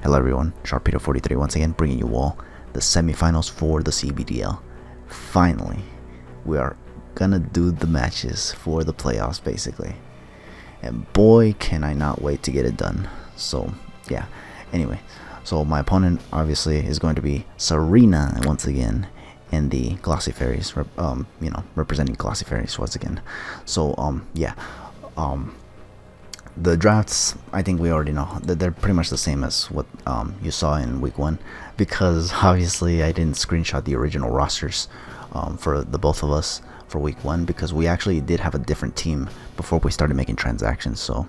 Hello everyone, Sharpedo43 once again bringing you all the semifinals for the CBDL. Finally, we are gonna do the matches for the playoffs basically. And boy can I not wait to get it done. So yeah, anyway, so my opponent obviously is going to be Serena once again, and the Glossy Fairies, representing Glossy Fairies once again. So the drafts, I think we already know that they're pretty much the same as what you saw in week 1, because obviously I didn't screenshot the original rosters for the both of us for week 1, because we actually did have a different team before we started making transactions. So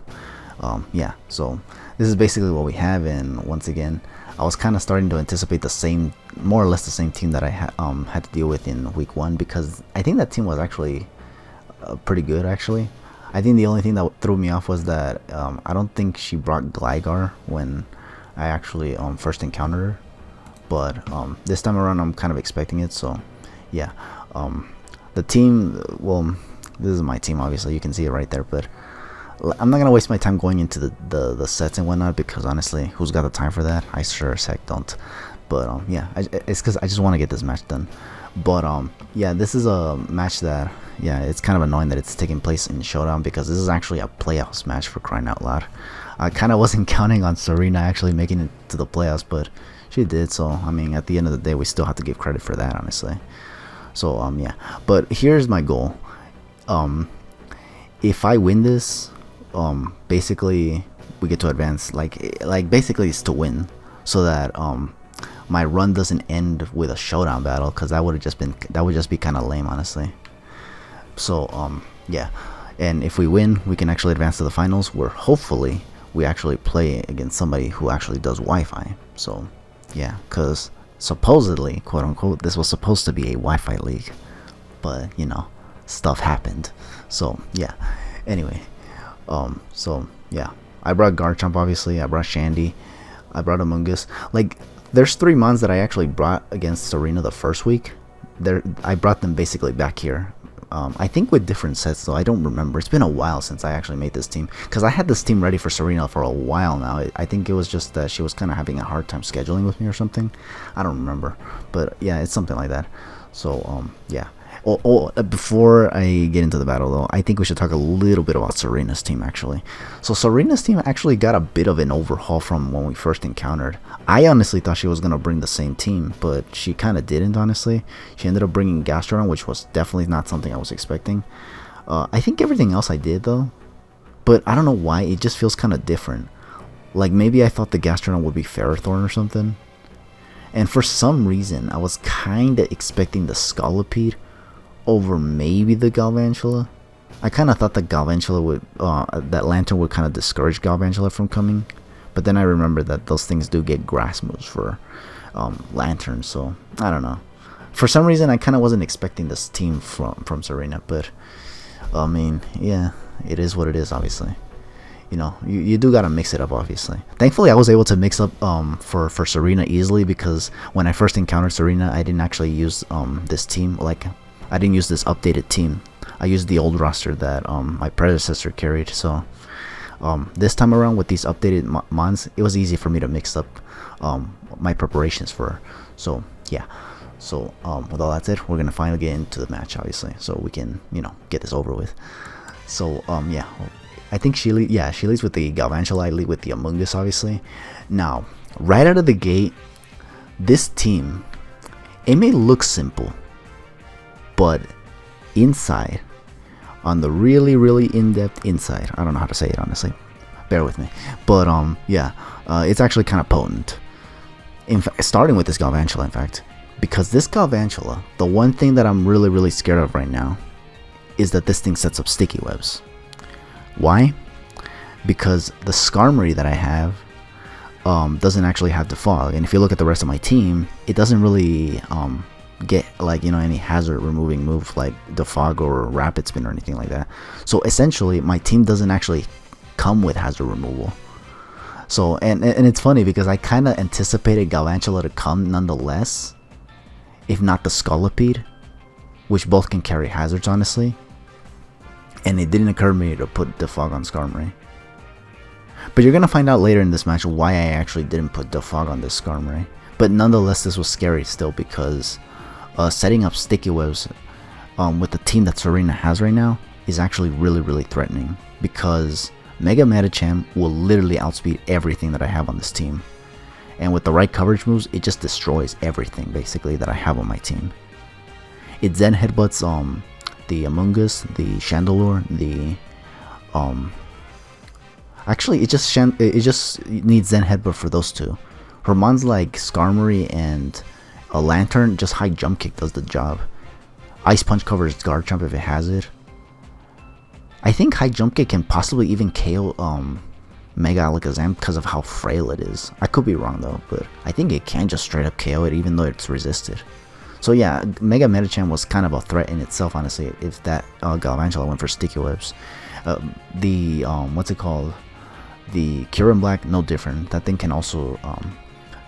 so this is basically what we have. And once again, I was kind of starting to anticipate the same, more or less the same team that I had to deal with in week 1, because I think that team was actually pretty good actually. I think the only thing that threw me off was that I don't think she brought Gligar when I actually first encountered her. But this time around I'm kind of expecting it. So yeah, the team, well, this is my team obviously, you can see it right there, but I'm not gonna waste my time going into the sets and whatnot, because honestly, who's got the time for that? I sure as heck don't. But yeah, it's because I just want to get this match done. But yeah, this is a match that, yeah, it's kind of annoying that it's taking place in Showdown, because this is actually a playoffs match, for crying out loud. I kind of wasn't counting on Serena actually making it to the playoffs, but she did. So I mean, at the end of the day, we still have to give credit for that, honestly. So yeah, but here's my goal. If I win this, basically we get to advance. Like basically it's to win, so that my run doesn't end with a showdown battle, because that would just be kind of lame, honestly. So yeah, and if we win, we can actually advance to the finals, where hopefully we actually play against somebody who actually does Wi-Fi. So yeah, because supposedly, quote unquote, this was supposed to be a Wi-Fi league, but you know, stuff happened. So yeah, anyway, so yeah, I brought Garchomp, obviously I brought Shandy, I brought Amoonguss. Like, there's 3 mons that I actually brought against Serena the first week. I brought them basically back here. I think with different sets, though. I don't remember. It's been a while since I actually made this team, because I had this team ready for Serena for a while now. I think it was just that she was kind of having a hard time scheduling with me or something. I don't remember, but yeah, it's something like that. So yeah. Before I get into the battle, though, I think we should talk a little bit about Serena's team, actually. So Serena's team actually got a bit of an overhaul from when we first encountered. I honestly thought she was going to bring the same team, but she kind of didn't, honestly. She ended up bringing Gastrodon, which was definitely not something I was expecting. I think everything else I did, though, but I don't know why, it just feels kind of different. Like, maybe I thought the Gastrodon would be Ferrothorn or something. And for some reason, I was kind of expecting the Scolipede over maybe the Galvantula. I kind of thought that Galvantula would, that Lantern would kind of discourage Galvantula from coming, but then I remember that those things do get grass moves for Lantern, so I don't know. For some reason, I kind of wasn't expecting this team from Serena, but I mean, yeah, it is what it is, obviously. You know, you do gotta mix it up, obviously. Thankfully, I was able to mix up for Serena easily, because when I first encountered Serena, I didn't actually use this team. Like, I didn't use this updated team. I used the old roster that my predecessor carried. So this time around with these updated mons, it was easy for me to mix up my preparations for her. So yeah. So with all that said, we're gonna finally get into the match, obviously, so we can, you know, get this over with. So yeah, I think she leads with the Galvantula. I lead with the Amoonguss, obviously. Now, right out of the gate, this team, it may look simple, but inside, on the really in-depth inside, I don't know how to say it, honestly, bear with me, but yeah, it's actually kind of potent. In fact, starting with this Galvantula, in fact, because this Galvantula, the one thing that I'm really scared of right now is that this thing sets up sticky webs. Why? Because the Skarmory that I have doesn't actually have Defog, and if you look at the rest of my team, it doesn't really get, like, you know, any hazard removing move like Defog or Rapid Spin or anything like that. So essentially my team doesn't actually come with hazard removal. So and it's funny, because I kind of anticipated Galvantula to come nonetheless, if not the Scolipede, which both can carry hazards, honestly, and it didn't occur to me to put Defog on Skarmory. But you're gonna find out later in this match why I actually didn't put Defog on this Skarmory. But nonetheless, this was scary still because setting up sticky webs with the team that Serena has right now is actually really threatening, because Mega Medicham will literally outspeed everything that I have on this team. And with the right coverage moves, it just destroys everything basically that I have on my team. It Zen headbutts the Amoonguss, the Chandelure, the actually it just needs Zen headbutt for those two. For mons like Skarmory and a Lantern, just high jump kick does the job. Ice punch covers guard jump if it has it. I think high jump kick can possibly even KO Mega Alakazam because of how frail it is. I could be wrong though, but I think it can just straight up KO it even though it's resisted. So yeah, Mega Medicham was kind of a threat in itself, honestly, if that Galvantula went for sticky webs. The what's it called? The Kyurem Black, no different. That thing can also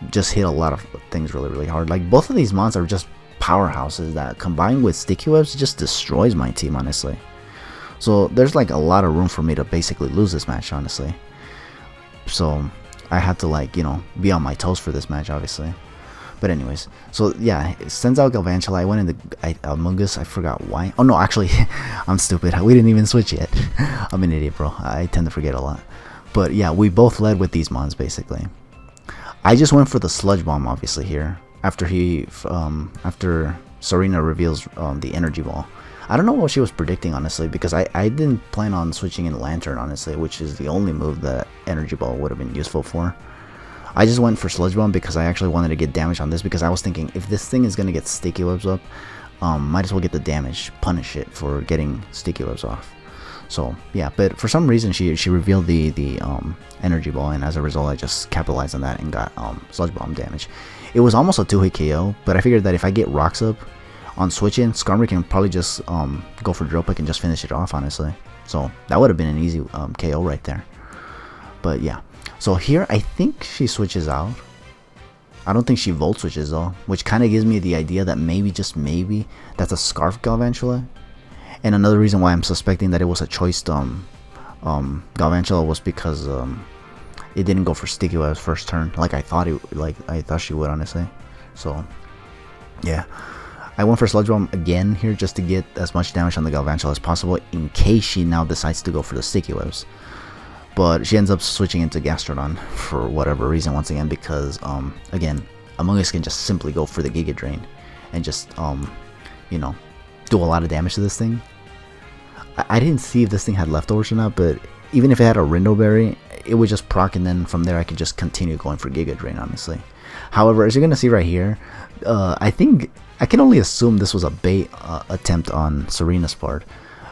just hit a lot of things really hard. Like, both of these mons are just powerhouses that combined with sticky webs just destroys my team, honestly. So there's like a lot of room for me to basically lose this match, honestly. So I had to, like, you know, be on my toes for this match, obviously. But anyways, so yeah, it sends out Galvantula. I went into Amoonguss. I forgot why. Oh no, actually, I'm stupid. We didn't even switch yet. I'm an idiot, bro. I tend to forget a lot. But yeah, we both led with these mons basically. I just went for the Sludge Bomb, obviously, here after after Serena reveals the Energy Ball. I don't know what she was predicting, honestly, because I didn't plan on switching in Lantern, honestly, which is the only move that Energy Ball would have been useful for. I just went for Sludge Bomb because I actually wanted to get damage on this, because I was thinking if this thing is going to get Sticky Webs up, might as well get the damage, punish it for getting Sticky Webs off. So yeah, but for some reason she revealed the Energy Ball, and as a result I just capitalized on that and got Sludge Bomb damage. It was almost a 2-hit KO, but I figured that if I get Rocks up on switch-in, Skarmory can probably just go for Drill Peck and just finish it off, honestly. So that would have been an easy KO right there. But yeah, so here I think she switches out. I don't think she Volt switches though, which kind of gives me the idea that maybe, just maybe, that's a Scarf Galvantula. And another reason why I'm suspecting that it was a choiced Galvantula was because it didn't go for Sticky Webs first turn, like I thought she would, honestly. So yeah, I went for Sludge Bomb again here just to get as much damage on the Galvantula as possible in case she now decides to go for the Sticky Webs. But she ends up switching into Gastrodon for whatever reason once again, because again, Amoonguss can just simply go for the Giga Drain and just you know, do a lot of damage to this thing. I didn't see if this thing had leftovers or not, but even if it had a Rindo Berry, it would just proc, and then from there I could just continue going for Giga Drain, honestly. However, as you're gonna see right here, I think I can only assume this was a bait attempt on Serena's part,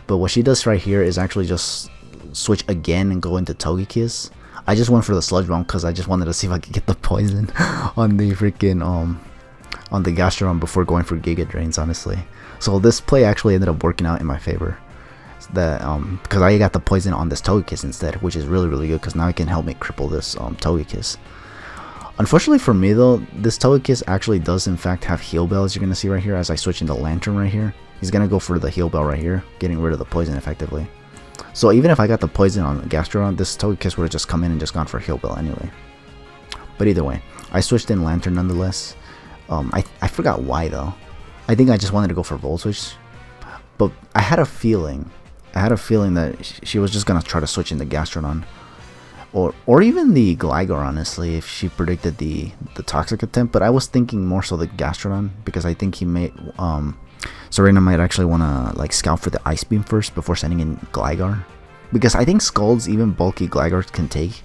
but what she does right here is actually just switch again and go into Togekiss. I just went for the Sludge Bomb because I just wanted to see if I could get the poison on the freaking on the Gastrodon before going for Giga Drains, honestly. So this play actually ended up working out in my favor, that because I got the poison on this Togekiss instead, which is really good, because now it can help me cripple this Togekiss. Unfortunately for me though, this Togekiss actually does in fact have Heal Bell, as you're gonna see right here as I switch into Lantern right here. He's gonna go for the Heal Bell right here, getting rid of the poison effectively. So even if I got the poison on Gastrodon, this Togekiss would have just come in and just gone for Heal Bell anyway. But either way, I switched in Lantern nonetheless. I forgot why though. I think I just wanted to go for Volt Switch, but I had a feeling that she was just gonna try to switch into Gastrodon, or even the Gligar, honestly, if she predicted the Toxic attempt. But I was thinking more so the Gastrodon, because I think he may Serena might actually want to like scout for the Ice Beam first before sending in Gligar, because I think Scalds, even bulky Gligars, can take,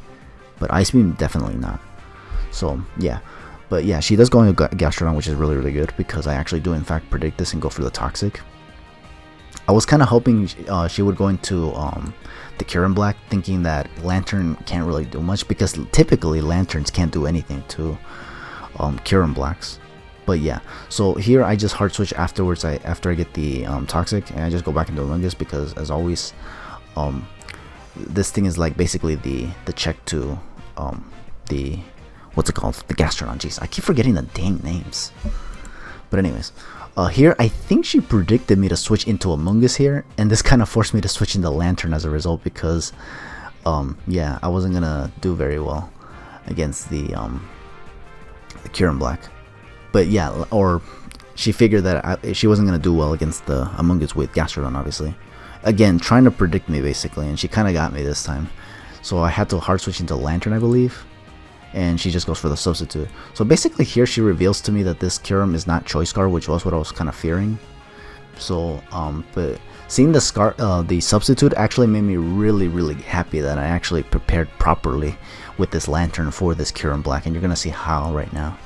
but Ice Beam definitely not. So yeah, but yeah, she does go into Gastrodon, which is really good, because I actually do in fact predict this and go for the Toxic. I was kind of hoping she would go into the Kyurem Black, thinking that Lantern can't really do much, because typically Lanterns can't do anything to Kyurem Blacks. But yeah, so here I just hard switch afterwards. After I get the Toxic, and I just go back into Amoonguss, because as always, this thing is like basically the check to the what's it called, the Gastrodon. Jeez, I keep forgetting the dang names. But anyways, here I think she predicted me to switch into Amoonguss here, and this kind of forced me to switch into Lantern as a result, because yeah, I wasn't gonna do very well against the Kieran Black. But yeah, or she figured that she wasn't gonna do well against the Among Us with Gastrodon, obviously. Again, trying to predict me basically, and she kind of got me this time. So I had to hard switch into Lantern, I believe, and she just goes for the substitute. So basically here she reveals to me that this Kyurem is not Choice Scar, which was what I was kind of fearing. So but seeing the the substitute actually made me really happy that I actually prepared properly with this Lantern for this Kyurem Black, and you're gonna see how right now.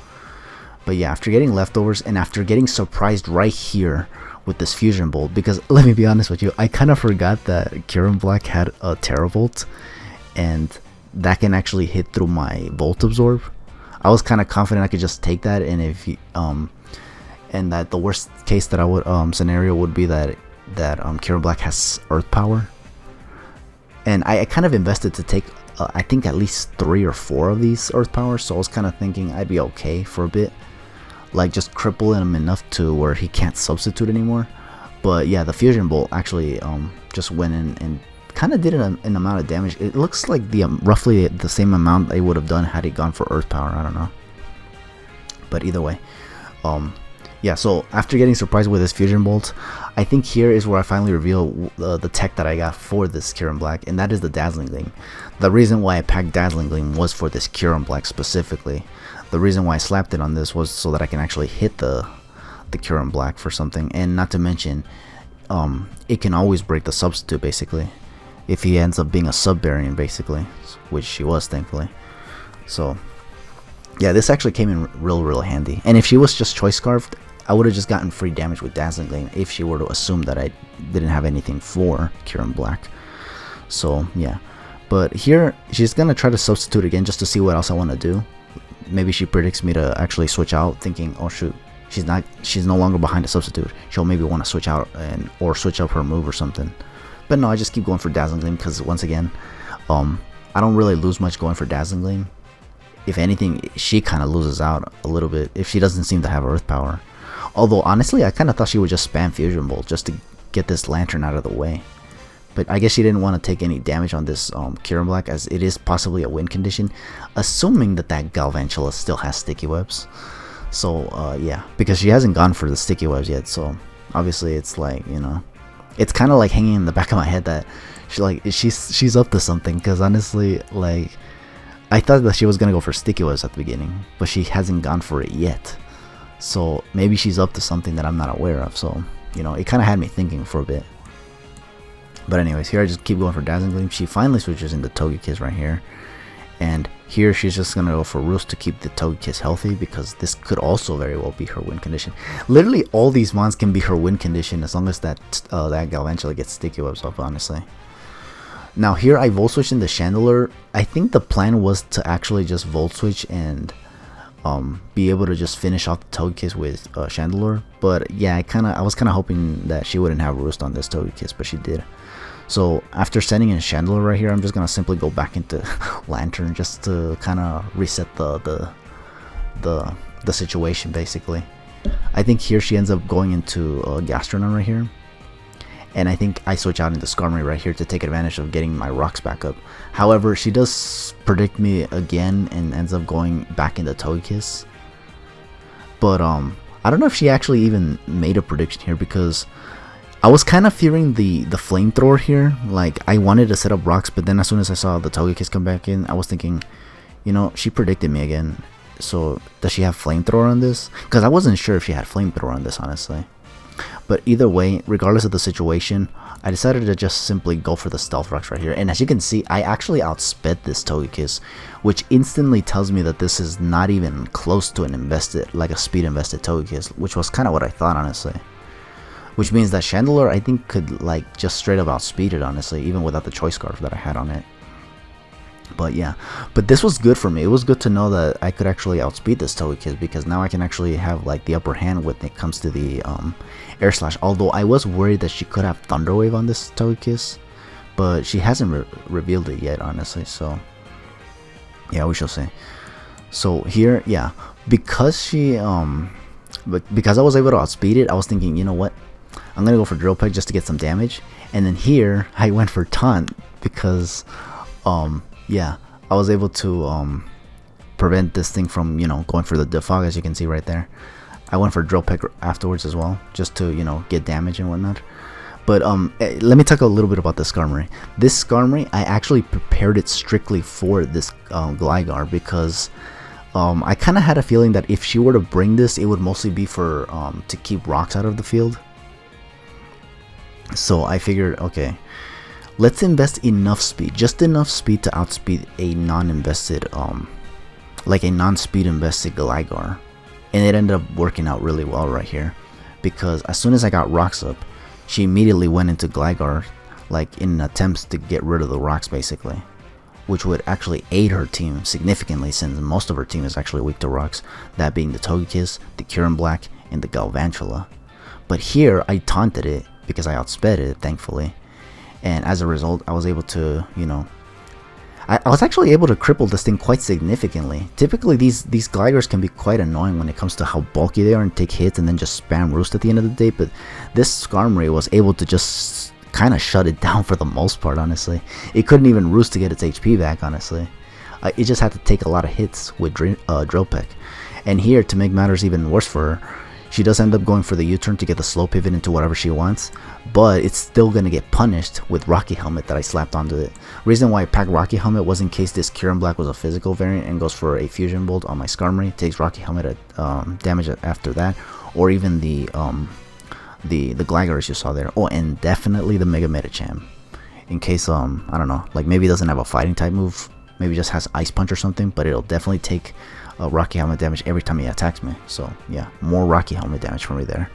But yeah, after getting leftovers and after getting surprised right here with this Fusion Bolt, because let me be honest with you, I kind of forgot that Kyurem Black had a Teravolt, and that can actually hit through my Volt Absorb. I was kind of confident I could just take that, and if and that the worst case that I would scenario would be that Kyurem Black has Earth Power, and I kind of invested to take I think at least 3 or 4 of these Earth Powers, so I was kind of thinking I'd be okay for a bit, like just crippling him enough to where he can't substitute anymore. But yeah, the Fusion Bolt actually just went in and kind of did an amount of damage. It looks like the roughly the same amount they would have done had he gone for Earth Power. I don't know, but either way, yeah. So after getting surprised with this Fusion Bolt, I think here is where I finally reveal the tech that I got for this Kyurem Black, and that is the Dazzling Gleam. The reason why I packed Dazzling Gleam was for this Kyurem Black specifically. The reason why I slapped it on this was so that I can actually hit the Kyurem Black for something, and not to mention, it can always break the substitute basically, if he ends up being a sub-variant basically, which she was thankfully. So yeah, this actually came in real handy, and if she was just Choice Scarfed, I would have just gotten free damage with Dazzling Gleam if she were to assume that I didn't have anything for Kyurem Black. So yeah, but here she's gonna try to substitute again just to see what else I want to do. Maybe she predicts me to actually switch out, thinking, oh shoot, she's no longer behind a substitute. She'll maybe want to switch out or switch up her move or something. But no, I just keep going for Dazzling Gleam because once again, I don't really lose much going for Dazzling Gleam. If anything, she kind of loses out a little bit if she doesn't seem to have Earth Power. Although honestly, I kind of thought she would just spam Fusion Bolt just to get this Lantern out of the way. But I guess she didn't want to take any damage on this Kyurem Black, as it is possibly a win condition, assuming that Galvantula still has Sticky Webs. So yeah, because she hasn't gone for the Sticky Webs yet, so obviously it's like, you know, it's kind of like hanging in the back of my head that she's up to something, because honestly, like, I thought that she was gonna go for Sticky Webs at the beginning, but she hasn't gone for it yet. So maybe she's up to something that I'm not aware of. So, you know, it kind of had me thinking for a bit. But anyways, here I just keep going for Dazzling Gleam. She finally switches into Togekiss right here. And here she's just going to go for Roost to keep the Togekiss healthy, because this could also very well be her win condition. Literally all these mons can be her win condition as long as that Galvantula gets Sticky Webs up, honestly. Now here I Volt Switch into Chandelure. I think the plan was to actually just Volt Switch and be able to just finish off the Togekiss with Chandelure. But yeah, I was kind of hoping that she wouldn't have Roost on this Togekiss, but she did. So after sending in Chandelure right here, I'm just gonna simply go back into Lantern just to kind of reset the situation basically. I think here she ends up going into Gastrodon right here, and I think I switch out into Skarmory right here to take advantage of getting my rocks back up. However, she does predict me again and ends up going back into Togekiss. But I don't know if she actually even made a prediction here, because I was kind of fearing the flamethrower here. Like, I wanted to set up rocks, but then as soon as I saw the Togekiss come back in, I was thinking, you know, she predicted me again. So does she have flamethrower on this? Because I wasn't sure if she had flamethrower on this, honestly. But either way, regardless of the situation, I decided to just simply go for the Stealth Rocks right here. And as you can see, I actually outsped this Togekiss, which instantly tells me that this is not even close to an invested, like a speed invested Togekiss, which was kind of what I thought, honestly. Which means that Chandelure, I think, could like just straight up outspeed it, honestly, even without the Choice Scarf that I had on it. But yeah, but this was good for me. It was good to know that I could actually outspeed this Togekiss, because now I can actually have like the upper hand when it comes to the Air Slash. Although I was worried that she could have Thunder Wave on this Togekiss, but she hasn't revealed it yet, honestly. So yeah, we shall see. So here, yeah, because she because I was able to outspeed it, I was thinking, you know what, I'm gonna go for Drill Peck just to get some damage. And then here I went for Taunt because Yeah, I was able to prevent this thing from, you know, going for the defog, as you can see right there. I went for drill peck afterwards as well, just to, you know, get damage and whatnot. But let me talk a little bit about the Skarmory. This Skarmory, I actually prepared it strictly for this Gligar, because I kind of had a feeling that if she were to bring this, it would mostly be for to keep rocks out of the field. So I figured, okay, let's invest enough speed, just enough speed to outspeed a non-invested, like a non-speed invested Gligar. And it ended up working out really well right here, because as soon as I got rocks up, she immediately went into Gligar, like in attempts to get rid of the rocks basically, which would actually aid her team significantly, since most of her team is actually weak to rocks, that being the Togekiss, the Kyurem Black, and the Galvantula. But here I taunted it because I outsped it, thankfully, and as a result I was able to, you know, I was actually able to cripple this thing quite significantly. Typically these Gligars can be quite annoying when it comes to how bulky they are and take hits and then just spam roost at the end of the day, but this Skarmory was able to just kind of shut it down for the most part, honestly. It couldn't even roost to get its HP back, honestly. It just had to take a lot of hits with Drill Peck. And here, to make matters even worse for her, she does end up going for the U-turn to get the slow pivot into whatever she wants, but it's still going to get punished with Rocky Helmet that I slapped onto it. Reason why I packed Rocky Helmet was in case this Kyurem Black was a physical variant and goes for a Fusion Bolt on my Skarmory, takes Rocky Helmet at damage after that, or even the Gligar as you saw there. Oh, and definitely the Mega Medicham, in case I don't know, like maybe it doesn't have a fighting type move, maybe just has Ice Punch or something, but it'll definitely take Rocky Helmet damage every time he attacks me. So yeah, more Rocky Helmet damage for me there.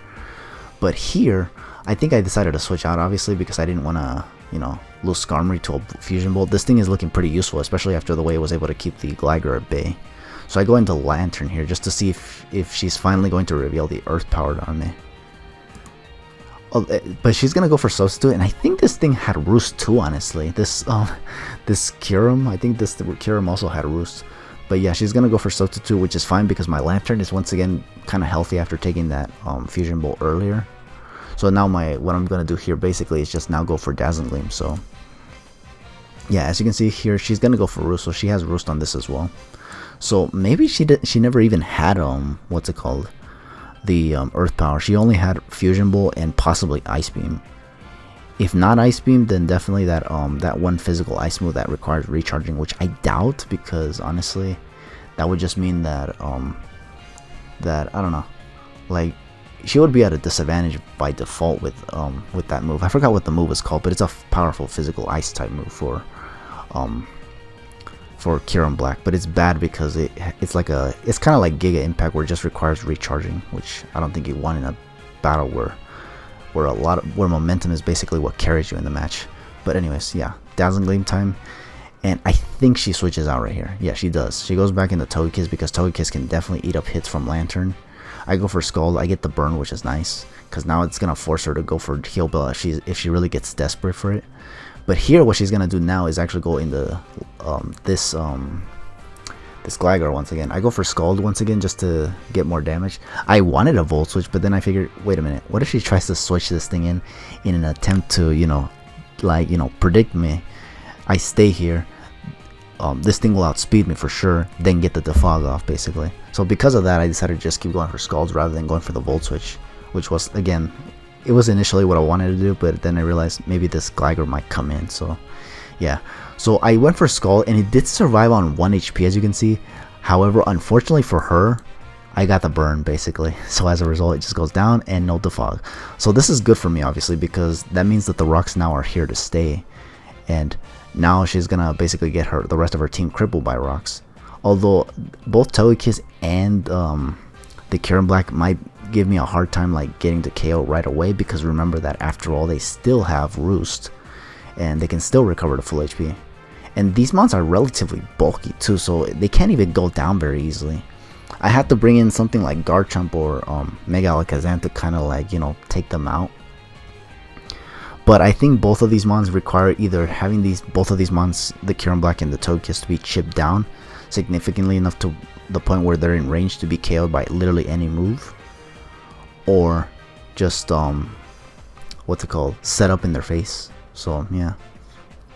But here, I think I decided to switch out, obviously, because I didn't want to, you know, lose Skarmory to a Fusion Bolt. This thing is looking pretty useful, especially after the way it was able to keep the Gligar at bay. So I go into Lantern here just to see if she's finally going to reveal the Earth Powered on me. Oh, but she's gonna go for Substitute, and I think this thing had Roost too, honestly. This Kyurem, I think this Kyurem also had Roost. But yeah, she's gonna go for Substitute, which is fine because my Lantern is once again kind of healthy after taking that Fusion Bolt earlier. So now what I'm gonna do here basically is just now go for Dazzling Gleam. So yeah, as you can see here, she's gonna go for Roost, so she has Roost on this as well. So maybe she never even had what's it called, the Earth Power. She only had Fusion Bolt and possibly Ice Beam. If not Ice Beam, then definitely that that one physical ice move that requires recharging, which I doubt, because honestly that would just mean that that I don't know, like she would be at a disadvantage by default with that move. I forgot what the move is called, but it's a powerful physical ice type move for Kyurem Black, but it's bad because it's kind of like Giga Impact, where it just requires recharging, which I don't think you want in a battle where momentum is basically what carries you in the match. But anyways, yeah, Dazzling Gleam time, and I think she switches out right here. Yeah, she does. She goes back into Togekiss because Togekiss can definitely eat up hits from Lantern. I go for Scald. I get the burn, which is nice because now it's gonna force her to go for Heal Bell if she really gets desperate for it. But here, what she's gonna do now is actually go into this Gligar once again. I go for Scald once again just to get more damage. I wanted a Volt Switch, but then I figured, wait a minute, what if she tries to switch this thing in an attempt to, you know, like, you know, predict me? I stay here. This thing will outspeed me for sure, then get the defog off basically. So because of that, I decided to just keep going for Scalds rather than going for the Volt Switch, which was, again, it was initially what I wanted to do, but then I realized maybe this Gligar might come in. So yeah, so I went for Scald, and it did survive on 1 HP, as you can see. However, unfortunately for her, I got the burn basically, so as a result it just goes down and no defog. So this is good for me, obviously, because that means that the rocks now are here to stay, and now she's gonna basically get the rest of her team crippled by rocks. Although both Togekiss and the Kyurem Black might give me a hard time like getting to KO right away, because remember that after all they still have Roost and they can still recover to full HP. And these mons are relatively bulky too, so they can't even go down very easily. I had to bring in something like Garchomp or Mega Alakazam to kind of like, you know, take them out. But I think both of these mons require either having both of these mons, the Kyurem Black and the Togekiss, to be chipped down significantly enough to the point where they're in range to be KO'd by literally any move, or just what's it called, set up in their face. So yeah,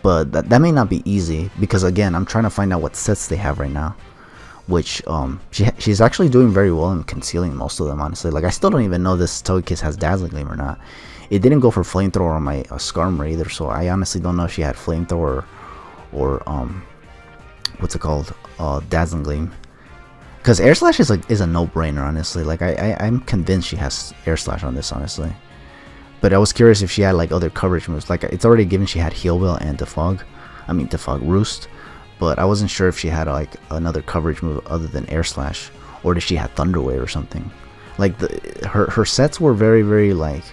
but that may not be easy, because again, I'm trying to find out what sets they have right now, which she's actually doing very well in concealing most of them, honestly. Like, I still don't even know this Togekiss has Dazzling Gleam or not. It didn't go for Flamethrower on my Skarmory either, so I honestly don't know if she had Flamethrower or what's it called, Dazzling Gleam. Because Air Slash is a no-brainer, honestly. Like, I'm convinced she has Air Slash on this, honestly. But I was curious if she had like other coverage moves. Like, it's already given she had Heal Bell and Defog Roost, but I wasn't sure if she had like another coverage move other than Air Slash, or did she have Thunder Wave or something. Like, her sets were very, very like,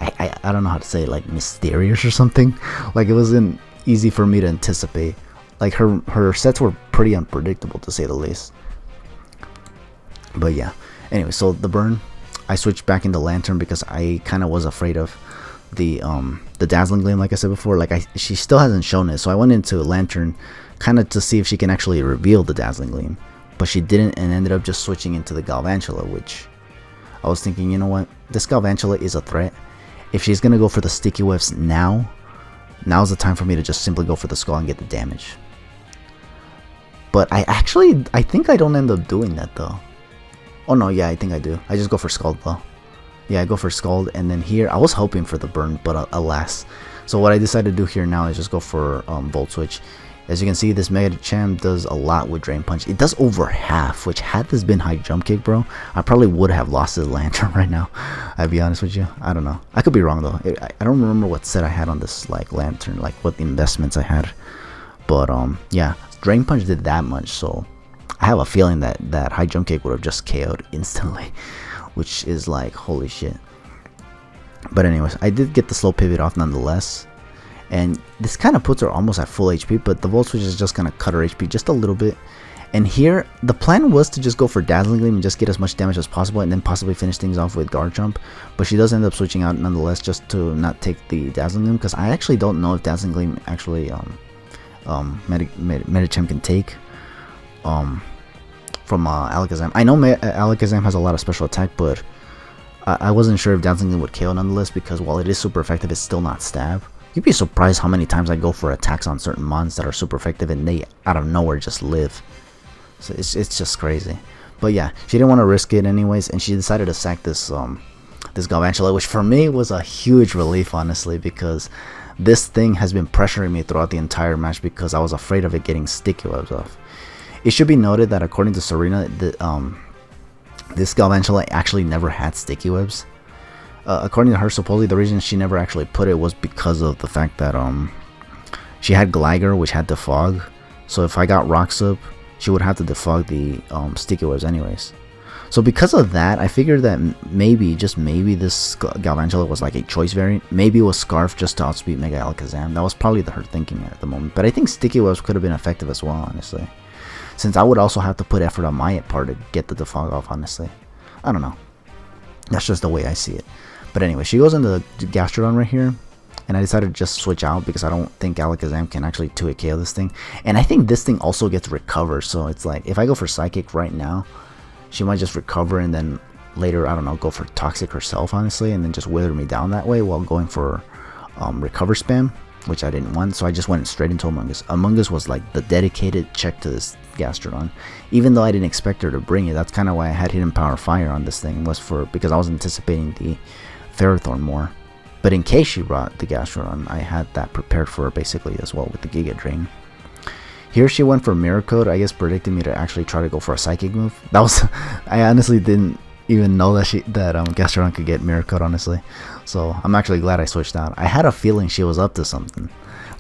I don't know how to say it, like mysterious or something. Like, it wasn't easy for me to anticipate. Like, her sets were pretty unpredictable, to say the least. But yeah, anyway, so the burn, I switched back into Lantern because I kind of was afraid of the Dazzling Gleam, like I said before. Like, she still hasn't shown it, so I went into Lantern kind of to see if she can actually reveal the Dazzling Gleam, but she didn't, and ended up just switching into the Galvantula, which I was thinking, you know what, this Galvantula is a threat. If she's gonna go for the Sticky Webs now's the time for me to just simply go for the Skull and get the damage. But I think I don't end up doing that though. Oh no, yeah, I think I do. I just go for Scald though. Yeah, I go for Scald, and then here I was hoping for the burn, but alas. So what I decided to do here now is just go for Volt Switch. As you can see, this Mega Champ does a lot with Drain Punch. It does over half, which had this been High Jump Kick, bro, I probably would have lost the Lantern right now. I'd be honest with you. I don't know. I could be wrong though. I don't remember what set I had on this like Lantern, like what the investments I had. But yeah, Drain Punch did that much, so I have a feeling that High Jump Kick would have just KO'd instantly, which is like, holy shit. But anyways, I did get the slow pivot off nonetheless, and this kind of puts her almost at full HP, but the Volt Switch is just gonna cut her HP just a little bit. And here the plan was to just go for Dazzling Gleam and just get as much damage as possible, and then possibly finish things off with Guard Jump. But she does end up switching out nonetheless, just to not take the Dazzling Gleam, because I actually don't know if Dazzling Gleam actually Medicham can take from Alakazam. I know Alakazam has a lot of special attack, but I wasn't sure if Dazzling Gleam would KO nonetheless, because while it is super effective, it's still not stab. You'd be surprised how many times I go for attacks on certain mons that are super effective and they out of nowhere just live. So it's just crazy. But yeah, she didn't want to risk it anyways, and she decided to sack this this Galvantula, which for me was a huge relief, honestly, because this thing has been pressuring me throughout the entire match because I was afraid of it getting Sticky Webs off. It should be noted that according to Serena, this Galvantula actually never had Sticky Webs. According to her, supposedly the reason she never actually put it was because of the fact that she had Gligar, which had Defog. So if I got Rocks up, she would have to defog the Sticky Webs anyways. So because of that, I figured that maybe, just maybe, this Galvantula was like a choice variant. Maybe it was Scarf just to outspeed Mega Alakazam. That was probably her thinking at the moment. But I think Sticky Webs could have been effective as well, honestly, since I would also have to put effort on my part to get the defog off, honestly. I don't know. That's just the way I see it. But anyway, she goes into the Gastrodon right here, and I decided to just switch out because I don't think Alakazam can actually 2-hit KO this thing. And I think this thing also gets recovered, so it's like, if I go for Psychic right now, she might just recover and then later, I don't know, go for Toxic herself, honestly, and then just wither me down that way while going for Recover Spam, which I didn't want, so I just went straight into Among Us. Among Us was like the dedicated check to this Gastrodon, even though I didn't expect her to bring it. That's kind of why I had Hidden Power Fire on this thing, was for because I was anticipating the Ferrothorn more. But in case she brought the Gastrodon, I had that prepared for her basically as well with the Giga Drain. Here she went for Mirror Coat, I guess predicting me to actually try to go for a Psychic move. That was, I honestly didn't even know that Gastrodon could get Mirror Coat, honestly. So I'm actually glad I switched out. I had a feeling she was up to something.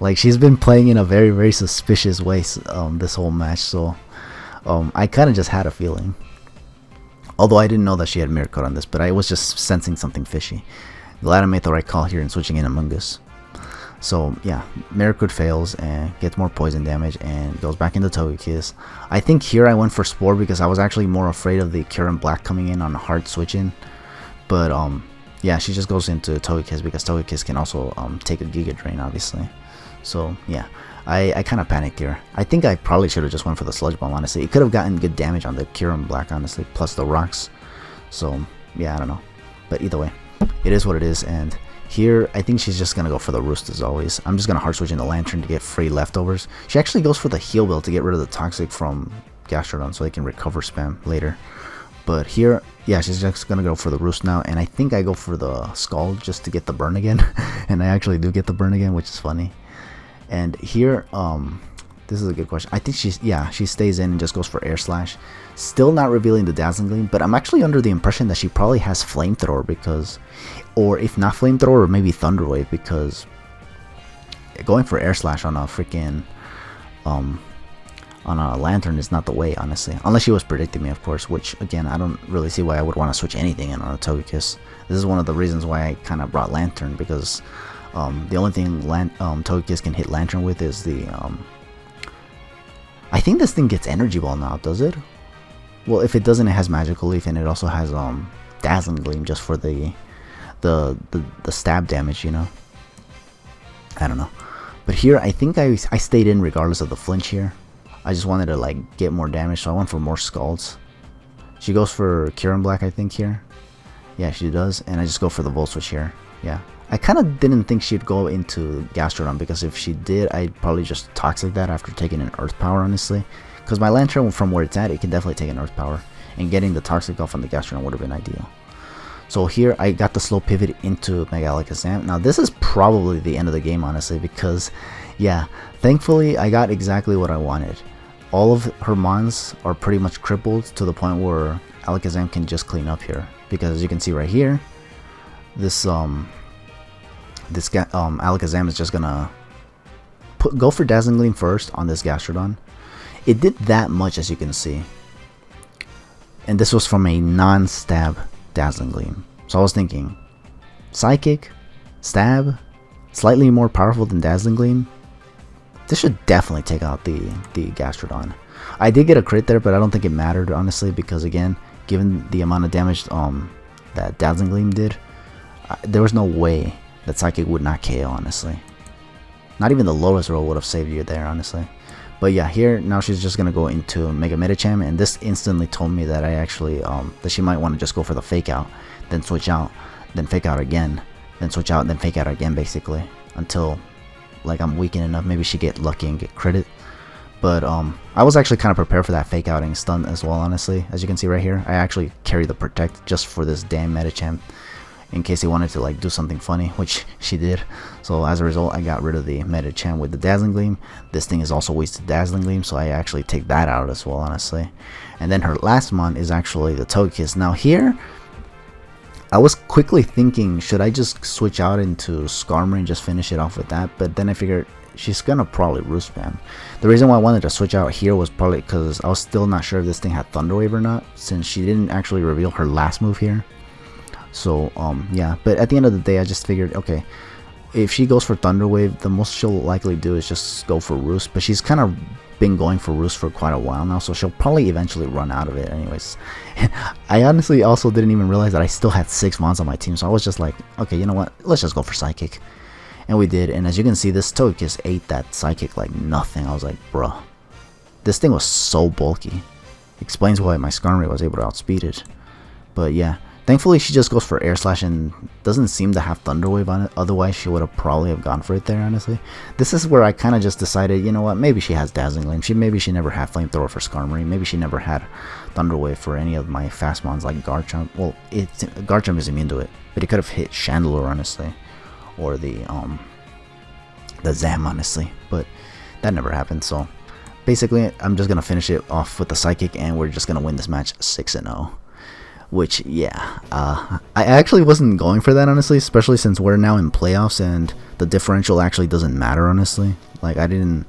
Like, she's been playing in a very, very suspicious way this whole match, so I kind of just had a feeling. Although I didn't know that she had Mirror Coat on this, but I was just sensing something fishy. Glad I made the right call here in switching in Among Us. So yeah, Mirror Coat fails and gets more poison damage and goes back into Togekiss. I think here I went for Spore because I was actually more afraid of the Current Black coming in on a hard switch-in. But yeah, she just goes into Togekiss because Togekiss can also take a Giga Drain, obviously. So yeah, I kind of panicked here. I think I probably should have just went for the Sludge Bomb, honestly. It could have gotten good damage on the Current Black, honestly, plus the rocks. So yeah, I don't know. But either way, it is what it is, and Here, I think she's just gonna go for the Roost as always. I'm just gonna hard switch into Lantern to get free leftovers. She actually goes for the heal build to get rid of the Toxic from Gastrodon so they can recover spam later. But here, yeah, she's just gonna go for the Roost now, and I think I go for the Scald just to get the burn again. And I actually do get the burn again, which is funny. And here, this is a good question. I think she stays in and just goes for Air Slash. Still not revealing the Dazzling Gleam, but I'm actually under the impression that she probably has Flamethrower because, or if not Flamethrower, maybe Thunder Wave, because going for Air Slash on a freaking on a Lantern is not the way, honestly. Unless she was predicting me, of course, which again, I don't really see why I would want to switch anything in on a Togekiss. This is one of the reasons why I kind of brought Lantern, because the only thing Togekiss can hit Lantern with is the I think this thing gets Energy Ball now, does it? Well, if it doesn't, it has Magical Leaf, and it also has Dazzling Gleam just for the stab damage, you know. I don't know, but here I think I stayed in regardless of the flinch here. I just wanted to like get more damage, so I went for more Scalds. She goes for Kieran Black, I think here. Yeah, she does, and I just go for the Volt Switch here. Yeah, I kind of didn't think she'd go into Gastrodon, because if she did, I'd probably just Toxic that after taking an Earth Power, honestly. Because my Lantern, from where it's at, it can definitely take an Earth Power, and getting the Toxic off on the Gastrodon would have been ideal. So here I got the slow pivot into Mega Alakazam. Now this is probably the end of the game, honestly, because yeah, thankfully I got exactly what I wanted. All of her mons are pretty much crippled to the point where Alakazam can just clean up here, because as you can see right here, this Alakazam is just gonna go for Dazzling Gleam first on this Gastrodon. It did that much, as you can see, and this was from a non-stab Dazzling Gleam. So I was thinking, Psychic, Stab, slightly more powerful than Dazzling Gleam. This should definitely take out the Gastrodon. I did get a crit there, but I don't think it mattered, honestly, because again, given the amount of damage that Dazzling Gleam did, there was no way that Psychic would not KO, honestly. Not even the lowest roll would have saved you there, honestly. But yeah, here now she's just gonna go into Mega Medicham, and this instantly told me that I actually that she might want to just go for the Fake Out, then switch out, then Fake Out again, then switch out, then Fake Out again, basically, until like I'm weakened enough. Maybe she get lucky and get credit. But I was actually kind of prepared for that Fake Outing stun as well, honestly. As you can see right here, I actually carry the Protect just for this damn Medicham, in case he wanted to like do something funny, which she did. So as a result, I got rid of the Medicham with the Dazzling Gleam. This thing is also wasted Dazzling Gleam, so I actually take that out as well, honestly. And then her last mon is actually the Togekiss. Now here, I was quickly thinking, should I just switch out into Skarmory and just finish it off with that? But then I figured she's gonna probably Roost Spam. The reason why I wanted to switch out here was probably because I was still not sure if this thing had Thunder Wave or not, since she didn't actually reveal her last move here. So yeah, but at the end of the day, I just figured, okay, if she goes for Thunder Wave, the most she'll likely do is just go for Roost. But she's kind of been going for Roost for quite a while now, so she'll probably eventually run out of it anyways. I honestly also didn't even realize that I still had 6 mons on my team, so I was just like, okay, you know what, let's just go for Psychic. And we did, and as you can see, this Togekiss ate that Psychic like nothing. I was like, bruh, this thing was so bulky. Explains why my Skarmory was able to outspeed it. But yeah, thankfully she just goes for Air Slash and doesn't seem to have Thunder Wave on it. Otherwise she would have probably have gone for it there, honestly. This is where I kind of just decided, you know what, maybe she has Dazzling Gleam. Maybe she never had Flamethrower for Skarmory. Maybe she never had Thunder Wave for any of my fast mons like Garchomp. Well, Garchomp is immune to it, but it could have hit Chandelure, honestly, or the Zam, honestly. But that never happened. So basically, I'm just gonna finish it off with the Psychic, and we're just gonna win this match 6-0. Which, yeah, I actually wasn't going for that, honestly, especially since we're now in playoffs and the differential actually doesn't matter, honestly. Like, I didn't,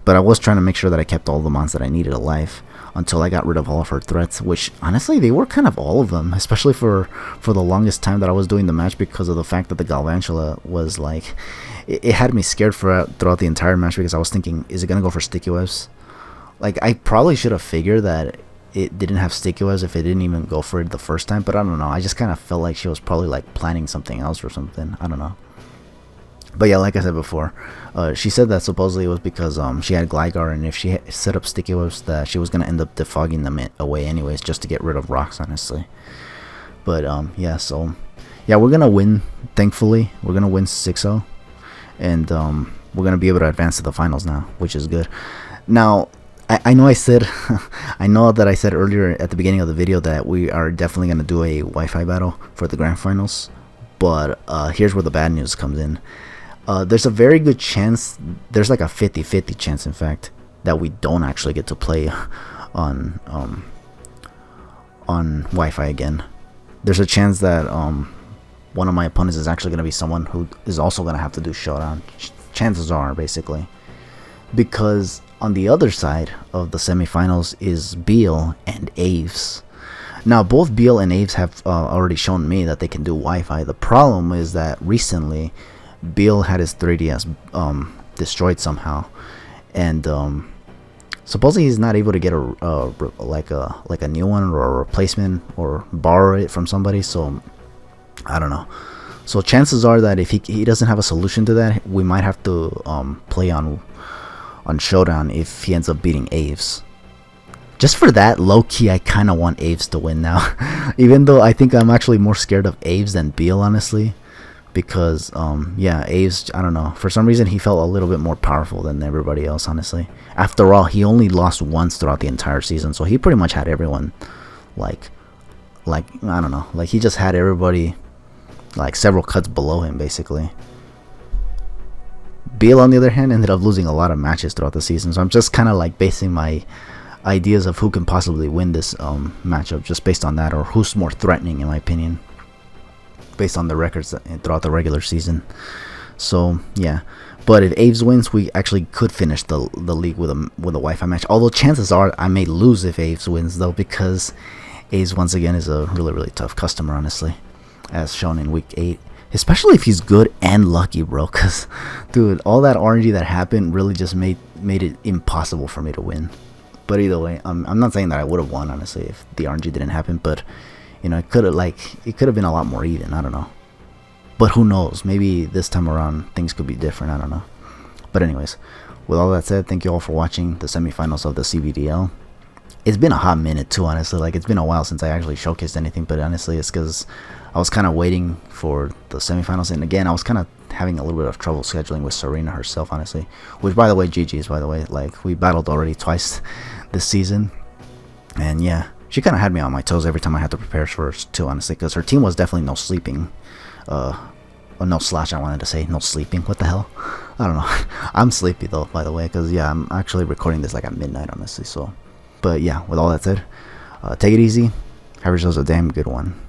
but I was trying to make sure that I kept all the mons that I needed alive until I got rid of all of her threats, which, honestly, they were kind of all of them, especially for the longest time that I was doing the match, because of the fact that the Galvantula was, like, it had me scared throughout the entire match, because I was thinking, is it going to go for Sticky Webs? Like, I probably should have figured that it didn't have Sticky Webs if it didn't even go for it the first time, but I don't know. I just kind of felt like she was probably like planning something else or something. I don't know. But yeah, like I said before, she said that supposedly it was because she had Gligar, and if she set up Sticky Webs, that she was going to end up defogging them away anyways, just to get rid of rocks, honestly. But yeah, so yeah, we're gonna win. Thankfully, we're gonna win 6-0, and we're gonna be able to advance to the finals now, which is good. Now, I know I said, I know that I said earlier at the beginning of the video that we are definitely gonna do a Wi-Fi battle for the grand finals, but here's where the bad news comes in. There's a very good chance, there's like a 50-50 chance, in fact, that we don't actually get to play on Wi-Fi again. There's a chance that one of my opponents is actually going to be someone who is also going to have to do showdown. Chances are, basically, because on the other side of the semifinals is Beal and Aves. Now, both Beal and Aves have already shown me that they can do Wi-Fi. The problem is that recently Beal had his 3DS destroyed somehow, and supposedly he's not able to get a new one or a replacement or borrow it from somebody. So I don't know. So chances are that if he doesn't have a solution to that, we might have to play on Showdown if he ends up beating Aves. Just for that, low-key, I kind of want Aves to win now. Even though I think I'm actually more scared of Aves than Beal, honestly. Because, yeah, Aves, I don't know. For some reason, he felt a little bit more powerful than everybody else, honestly. After all, he only lost once throughout the entire season. So he pretty much had everyone, like I don't know. Like, he just had everybody, like, several cuts below him, basically. Beal, on the other hand, ended up losing a lot of matches throughout the season. So I'm just kind of, like, basing my ideas of who can possibly win this matchup just based on that, or who's more threatening, in my opinion, based on the records throughout the regular season. So yeah, but if Aves wins, we actually could finish the league with a Wi-Fi match. Although chances are I may lose if Aves wins, though, because Aves once again is a really tough customer, honestly, as shown in week 8. Especially if he's good and lucky, bro. Cause dude, all that RNG that happened really just made it impossible for me to win. But either way, I'm not saying that I would have won, honestly, if the RNG didn't happen. But you know, it could have been a lot more even. I don't know. But who knows? Maybe this time around things could be different. I don't know. But anyways, with all that said, thank you all for watching the semifinals of the CBDL. It's been a hot minute too, honestly. Like, it's been a while since I actually showcased anything. But honestly, it's because I was kind of waiting for the semifinals, and again, I was kind of having a little bit of trouble scheduling with Serena herself, honestly. Which, by the way, GG's, by the way. Like, we battled already twice this season, and yeah, she kind of had me on my toes every time I had to prepare for her too, honestly, because her team was definitely no sleeping, or no slash, I wanted to say, no sleeping, what the hell, I don't know. I'm sleepy though, by the way, because yeah, I'm actually recording this like at midnight, honestly. So, but yeah, with all that said, take it easy, have yourselves a damn good one.